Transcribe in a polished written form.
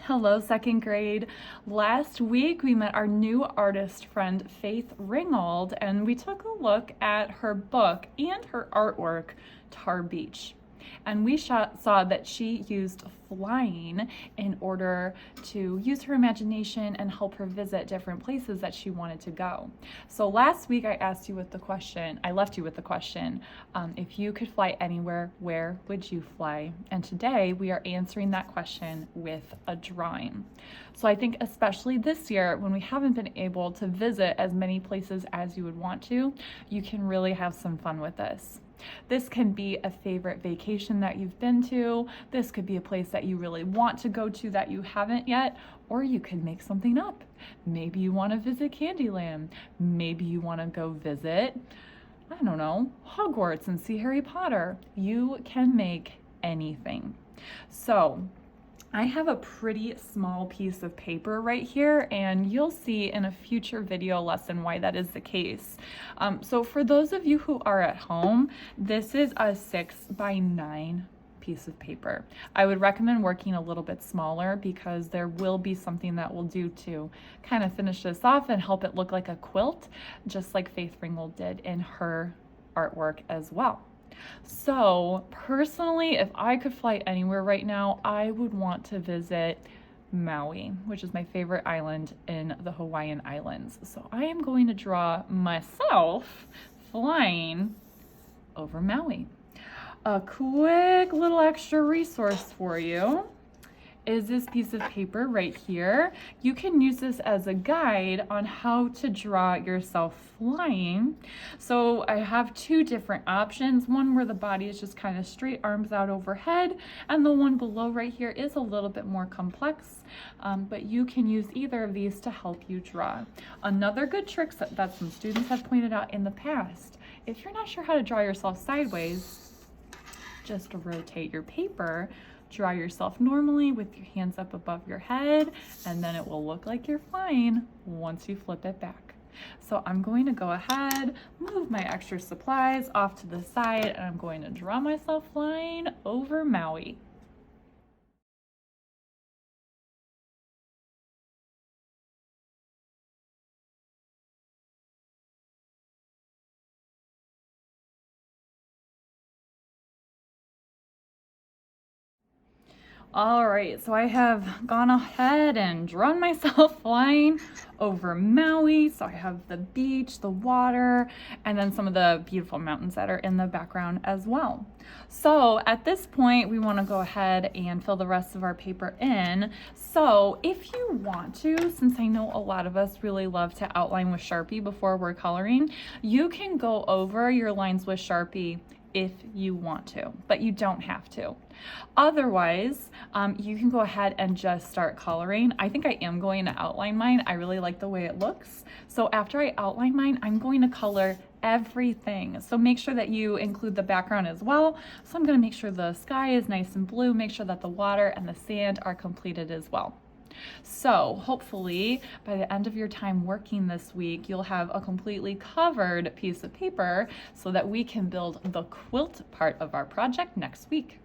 Hello, second grade. Last week we met our new artist friend, Faith Ringgold, and we took a look at her book and her artwork, Tar Beach. And we saw that she used flying in order to use her imagination and help her visit different places that she wanted to go. So last week I left you with the question, if you could fly anywhere, where would you fly? And today we are answering that question with a drawing. So I think especially this year when we haven't been able to visit as many places as you would want to, you can really have some fun with this. This can be a favorite vacation that you've been to. This could be a place that you really want to go to that you haven't yet, or you can make something up. Maybe you want to visit Candyland. Maybe you want to go visit, I don't know, Hogwarts and see Harry Potter. You can make anything. So I have a pretty small piece of paper right here, and you'll see in a future video lesson why that is the case. So for those of you who are at home, this is a 6x9 piece of paper. I would recommend working a little bit smaller because there will be something that we'll do to kind of finish this off and help it look like a quilt, just like Faith Ringgold did in her artwork as well. So personally, if I could fly anywhere right now, I would want to visit Maui, which is my favorite island in the Hawaiian Islands. So I am going to draw myself flying over Maui. A quick little extra resource for you is this piece of paper right here. You can use this as a guide on how to draw yourself flying. So I have two different options, one where the body is just kind of straight, arms out overhead, and the one below right here is a little bit more complex, but you can use either of these to help you draw. Another good trick that some students have pointed out in the past, if you're not sure how to draw yourself sideways, just rotate your paper, draw yourself normally with your hands up above your head, and then it will look like you're flying once you flip it back. So I'm going to go ahead, move my extra supplies off to the side, and I'm going to draw myself flying over Maui. All right, so I have gone ahead and drawn myself flying over Maui. So I have the beach, the water, and then some of the beautiful mountains that are in the background as well. So at this point, we want to go ahead and fill the rest of our paper in. So if you want to, since I know a lot of us really love to outline with Sharpie before we're coloring, you can go over your lines with Sharpie if you want to, but you don't have to. Otherwise, you can go ahead and just start coloring. I think I am going to outline mine. I really like the way it looks. So after I outline mine, I'm going to color everything. So make sure that you include the background as well. So I'm going to make sure the sky is nice and blue, make sure that the water and the sand are completed as well. So hopefully by the end of your time working this week, you'll have a completely covered piece of paper so that we can build the quilt part of our project next week.